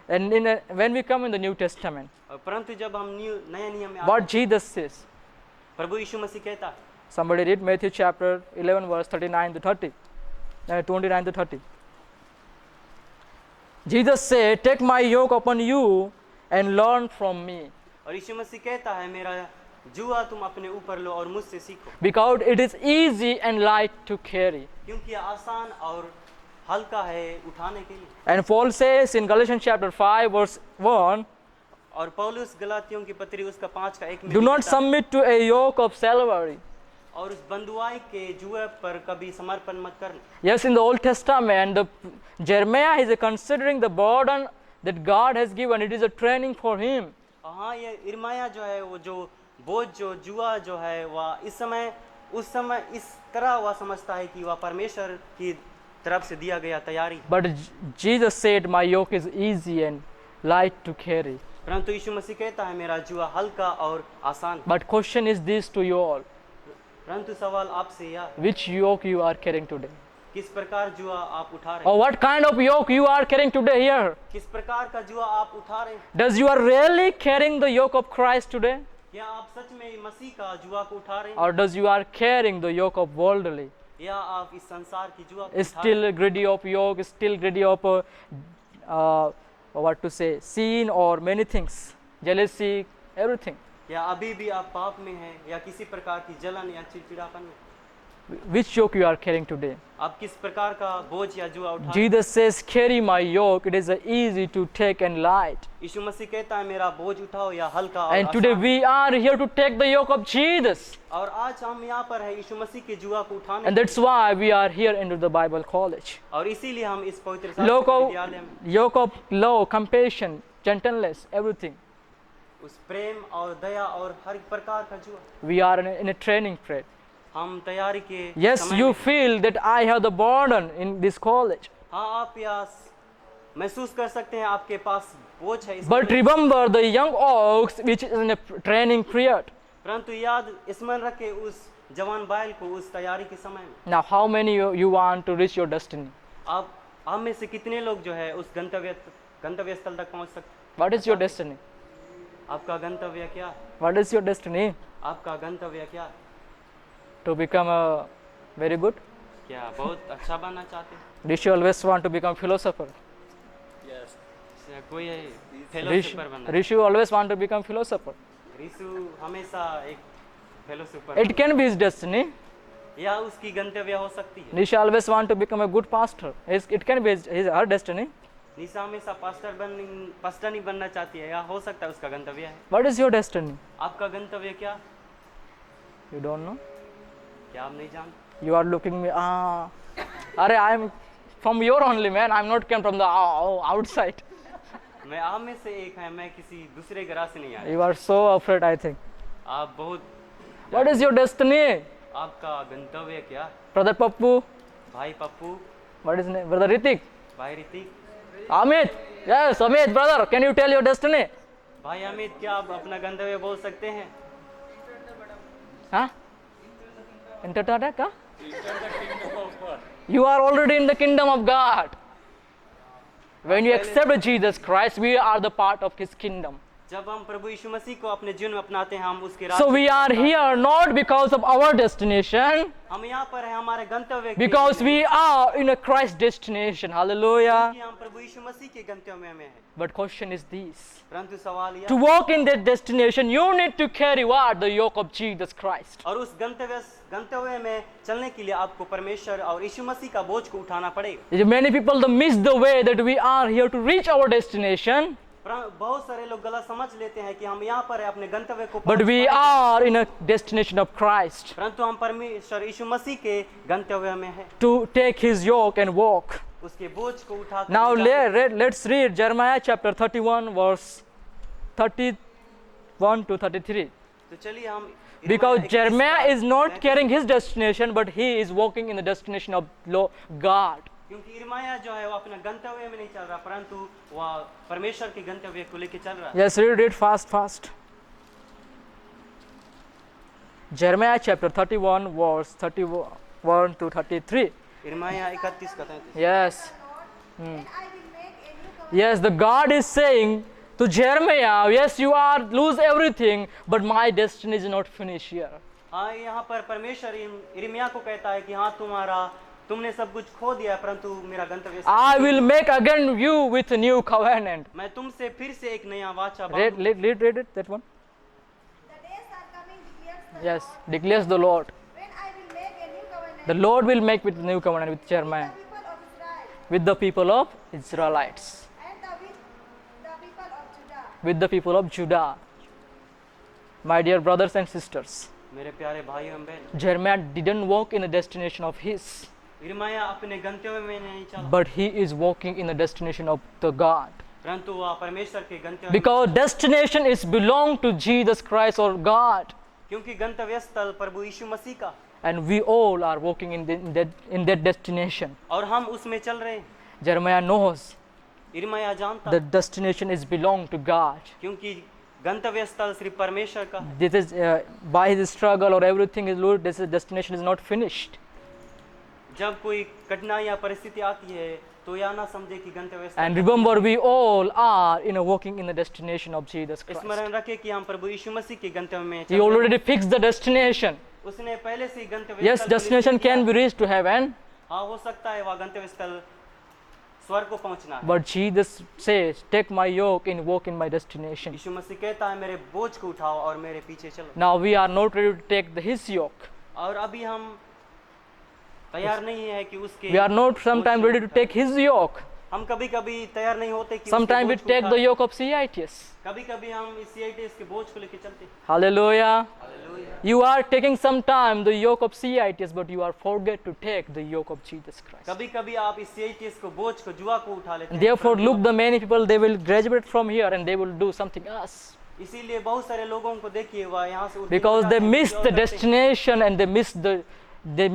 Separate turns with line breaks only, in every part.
And when we come in the New Testament,
परंतु जब हम नए नियम में
what Jesus says,
प्रभु यीशु मसीह कहता है,
somebody read Matthew chapter 11 verse 39 to 30, 29 to 30. Jesus said, take my yoke upon you and learn from me,
और यीशु मसीह कहता है मेरा जुआ तुम अपने ऊपर लो और मुझसे सीखो,
because it is easy and light to carry.
क्योंकि आसान और हल्का है उठाने के लिए।
And Paul says in Galatians chapter 5 verse 1,
और पौलुस गलातियों की पत्री उसका 5 का 1 में
do not
लिखता है,
submit to a yoke of slavery.
और उस बंधुआई के जुए पर कभी समर्पण मत करना।
Yes, in the Old Testament, Jeremiah is considering the burden that God has given. It is a training for him.
हाँ, ये इर्माया जो है वो जो बोझ जो जुआ जो है वह उस समय इस तरह वह समझता है कि वह परमेश्वर की तरफ से दिया गया तैयारी।
But Jesus said, my yoke is easy and light to carry.
परंतु यीशु मसीह कहता है मेरा जुआ हल्का और आसान।
But question is this to you all,
परंतु सवाल आपसे यह,
which yoke you are carrying today?
किस प्रकार जुआ आप उठा रहे
Or
हैं?
what kind of yoke you are carrying today here?
किस प्रकार का जुआ आप उठा रहे हैं?
Does you are really carrying the yoke of Christ today?
क्या आप सच में मसीह का जुआ को उठा रहे हैं?
Or does you are carrying the yoke of worldly?
या आप इस संसार की जुआ को उठा रहे हैं?
Still greedy of yoke, still greedy of what to say, sin or many things, jealousy, everything.
या अभी भी आप पाप में हैं या किसी प्रकार की जलन या चिड़चिड़ापन में?
Which yoke you are carrying today?
आप किस प्रकार का बोझ या जुआ उठा रहे हैं?
Jesus says, carry my yoke, it is easy to take and light.
यीशु मसीह कहता है मेरा बोझ उठाओ या हल्का और
And today
आसान।
we are here to take the yoke of Jesus.
और आज हम यहाँ पर हैं यीशु मसीह के जुआ को उठाने
And that's why we are here into the Bible college.
और इसीलिए हम इस पवित्र
Yoke
शास्त्र
of,
विद्यालय में
yoke of love, compassion, gentleness, everything.
उस प्रेम और दया और हर प्रकार का जुआ
We are in a training period.
हम तैयारी के
Yes,
समय
you
में-
feel that I have the burden in this college.
हाँ, आप यह महसूस कर सकते हैं आपके पास बोझ है इस
But
समय।
remember the young oaks which is in a training period.
परंतु याद स्मरण रखे उस जवान बैल को उस तैयारी के समय में।
Now how many you want to reach your destiny?
आप हम में से कितने लोग जो है उस गंतव्य स्थल तक पहुंच सकते?
What is your destiny?
आपका गंतव्य क्या?
What is your destiny?
आपका गंतव्य क्या?
To become a very good?
क्या बहुत अच्छा बनना चाहते हैं?
Rishi always want to become philosopher.
कोई फेलोशिपर बनना?
Rishi always want to become philosopher.
Rishu हमेशा एक फेलोशिपर।
It can be his destiny.
या उसकी गंतव्य हो सकती है।
Rishi always want to become a good pastor. It can be her destiny.
निशा हमेशा पास्टर नहीं बनना चाहती है या हो सकता है उसका गंतव्य है।
What is your destiny?
आपका गंतव्य क्या?
You don't know?
क्या आप नहीं जानते?
You are looking me. Are I am from your only man. I am not came from the outside.
मैं आप में से एक है, मैं किसी दूसरे ग्रह से नहीं आया।
You are so afraid, I think.
आप बहुत
What is your destiny?
आपका गंतव्य क्या?
Brother Pappu.
भाई Pappu,
What is his name? Brother Ritik.
भाई Hrithik,
Amit. Yes, Amit, brother. Can you tell your destiny?
भाई अमित, क्या आप अपना गंतव्य बोल सकते हैं?
Huh? Enter the kingdom. You are already in the kingdom of God. When you accept Jesus Christ, we are the part of His kingdom.
जब हम प्रभु यीशु मसीह को अपने जीवन में अपनाते हैं, हम उसके
So we are here not because of our destination,
हम यहाँ पर हैं हमारे गंतव्य के
because
लिए,
we are in a Christ destination. Hallelujah.
क्योंकि हम प्रभु यीशु मसीह के गंतव्य में हैं।
But question is this.
परंतु सवाल यह,
To walk in that destination, you need to carry what? The yoke of Jesus Christ.
और उस गंतव्य में चलने के लिए आपको परमेश्वर और यीशु मसीह का बोझ को उठाना पड़ेगा।
Many people miss the way that we are here to reach our destination,
बहुत सारे लोग गलत समझ लेते हैं कि हम यहाँ पर अपने गंतव्य को
but we are in a destination of Christ.
परंतु हम परमेश्वर यीशु मसीह के गंतव्य में हैं,
To take His yoke and walk.
उसके बोझ को उठा कर
Now
ले
let's read Jeremiah chapter 31 verse 31 to 33.
तो चलिए हम
Because Jeremiah is not carrying his destination, but he is walking in the destination of God.
क्योंकि इर्माया जो है वो अपना गंतव्य में नहीं चल रहा, परंतु वह परमेश्वर के गंतव्य को लेकर चल रहा है।
Yes, read it fast. Jeremiah chapter 31 verse 31 to 33.
इर्माया 31 का 33।
Yes.
And I will make a new
Yes, the God is saying to Jeremiah, yes, you are lose everything, but my destiny is not finished here.
हाँ, यहाँ पर परमेश्वर यिर्मयाह को कहता है कि हाँ तुमने सब कुछ खो दिया है, परंतु मेरा गंतव्य
I will make again you with a new covenant.
मैं तुमसे फिर से एक नया वाचा
Read it, that one.
The days are coming, declares the
Yes,
Lord,
declares the Lord.
when I will make a new covenant
The Lord will make with new covenant with Jeremiah,
with the people of Israel
with the people of Israelites,
and the people of Judah.
with the people of Judah. My dear brothers and sisters,
मेरे प्यारे भाई एवं बहन,
Jeremiah didn't walk in the destination of his,
यिर्मयाह अपने गंतव्य में नहीं चला,
but he is walking in the destination of the God.
परंतु वह परमेश्वर के गंतव्य में,
Because destination is belong to Jesus Christ or God,
क्योंकि गंतव्य स्थल प्रभु यीशु मसीह का,
and we all are walking in that destination.
और हम उसमें चल रहे हैं।
Jeremiah knows
यिर्मयाह जानता,
the destination is belong to God.
क्योंकि गंतव्य स्थल सिर्फ परमेश्वर का है।
This is by his struggle or everything is Lord. This destination is not finished.
जब कोई कठिनाई या परिस्थिति आती है तो यह ना समझे कि गंतव्य
And
स्थल,
remember, we all are walking in the destination of Jesus Christ.
स्मरण रखे कि हम प्रभु यीशु मसीह के गंतव्य में चल
He
रहे हैं।
already fixed the destination.
उसने पहले से ही गंतव्य
Yes,
स्थल को
destination
निश्चित किया।
can be reached to heaven,
हाँ, हो सकता है वह गंतव्य स्थल स्वर्ग को पहुंचना है।
but Jesus says, "Take my yoke and walk in my destination."
यीशु मसीह कहता है मेरे बोझ को उठाओ और मेरे पीछे चलो।
Now we are not ready to take his yoke.
और अभी हम तैयार नहीं है कि उसके
We are not sometimes
बोझ को
ready to
उठाएं।
take his yoke.
हम कभी-कभी तैयार नहीं होते कि
Sometimes we take the yoke of CITS.
कभी-कभी हम इस CITS के बोझ को लेकर चलते हैं।
Hallelujah.
Hallelujah.
You are taking sometime the yoke of CITS, but you are forget to take the yoke of Jesus Christ.
कभी-कभी आप इस CITS को बोझ को जुआ को उठा लेते हैं।
Therefore,
परंतु
look the many people, they will graduate from here and they will do something else.
इसीलिए बहुत सारे लोगों को देखिए वह यहाँ से उठ
Because
जाते
they
हैं,
missed
कुछ
the
और करते हैं।
destination and they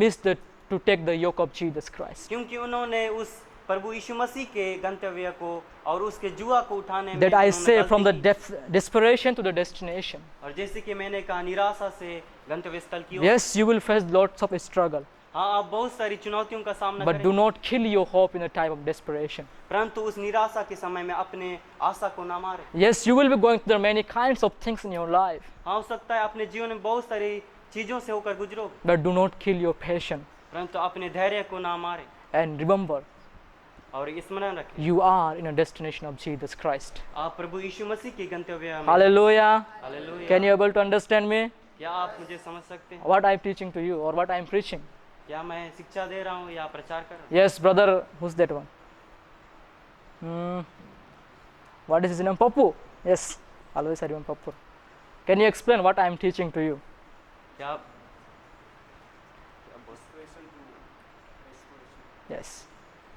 missed the to take the yoke of Jesus Christ.
क्योंकि उन्होंने उस प्रभु यीशु मसीह के गंतव्य को और उसके जुआ को उठाने में
That I
उन्होंने
say from the
गलती की।
desperation to the destination.
और जैसे कि मैंने कहा निराशा से गंतव्य स्थल की ओर।
Yes, you will face lots of struggle,
हाँ, आप बहुत सारी चुनौतियों का सामना
but do
करें,
not kill your hope in a time of desperation.
परंतु उस निराशा के समय में अपने आशा को ना मारे।
Yes, you will be going through many kinds of things in your life,
हाँ, हो सकता है अपने जीवन में बहुत सारी चीजों से होकर गुजरो,
but do not kill your passion.
परंतु अपने धैर्य को ना मारे।
And remember,
और स्मरण रखें,
you are in a destination of Jesus Christ.
आप प्रभु यीशु मसीह के गंतव्य में।
Hallelujah.
Hallelujah.
Can you able to understand me?
क्या आप मुझे समझ सकते हैं?
What I'm teaching to you or what I'm preaching?
क्या मैं शिक्षा दे रहा हूँ या प्रचार कर रहा हूँ?
Yes, brother, who's that one? What is his name? Pappu. Yes, always I remember Pappu. Can you explain what I'm teaching to you?
क्या आप
Yes.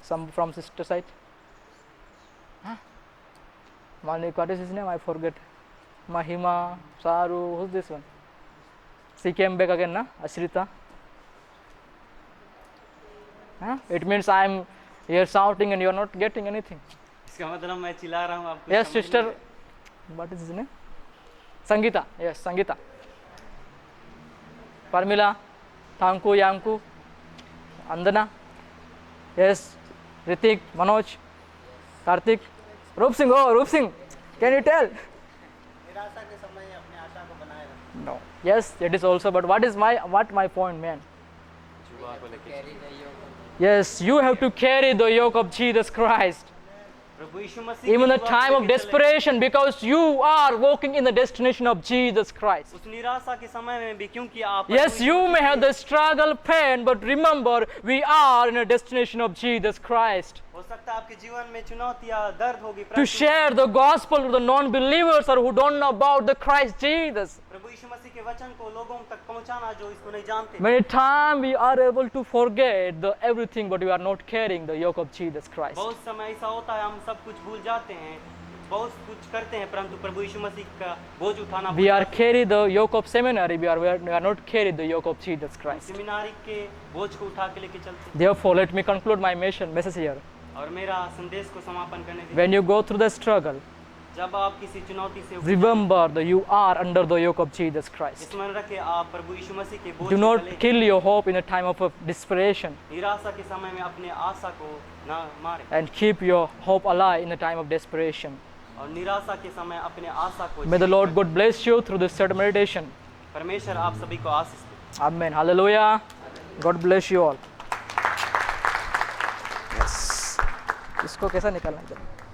Some from sister side? Huh? Manik, what is his name? I forget. Mahima, Saru, who's this one? She came back again, na? Ashrita? Huh? It means I'm here shouting and you're not getting anything.
इसका मतलब मैं चिल्ला रहा हूँ आपको
Yes,
समझ नहीं
sister.
रहे।
What is his name? Sangeeta. Yes, Sangeeta. Parmila, Thanku, Yanku, Andana. Yes, Ritik, Manoj, Karthik, Roop Singh. Oh, Roop Singh. Can you tell?
निराशा के समय अपने आशा को बनाए रखें।
No. Yes, it is also. But what my point, man?
जुआ को लेकर
Yes, you have to carry the yoke of Jesus Christ.
Prabhu Yeshu Masih
Even
की
the
जुआ को
time of
लेकर चले।
desperation, because you are walking in the destination of Jesus Christ.
उस निराशा के समय में भी क्योंकि आप
Yes, you may have the struggle, pain, but remember, we are in a destination of Jesus Christ.
हो सकता है आपके जीवन में चुनौती या दर्द होगी,
To
परंतु
share the gospel to the non-believers or who don't know about the Christ Jesus.
प्रभु यीशु मसीह के वचन को लोगों तक पहुंचाना जो इसको नहीं जानते।
Many times we are able to forget the everything, but we are not carrying the yoke of Jesus Christ.
बहुत समय ऐसा होता है हम सब कुछ भूल जाते हैं, बहुत कुछ करते हैं, परंतु प्रभु यीशु मसीह का बोझ उठाना
We are carry the yoke of seminary. We are not carry the yoke of Jesus Christ.
Seminary के बोझ को उठा के लेके चलते हैं।
Therefore, let me conclude my message here.
और मेरा संदेश को समापन करने दीजिए।
When you go through the struggle,
जब आप किसी चुनौती से
remember that you are under the yoke of Jesus Christ.
स्मरण रखें, आप प्रभु यीशु मसीह के बोझ
Do
के
not
तले
kill your hope in a time of desperation,
निराशा के समय में अपने आशा को ना मारें
and keep your hope alive in a time of desperation.
और निराशा के समय अपने आशा को
May the
जीवित
Lord
रखें।
God bless you through this third meditation.
परमेश्वर आप सभी को आशीष दे।
Amen. Hallelujah. God bless you all. Yes. इसको कैसा निकालना चाहिए?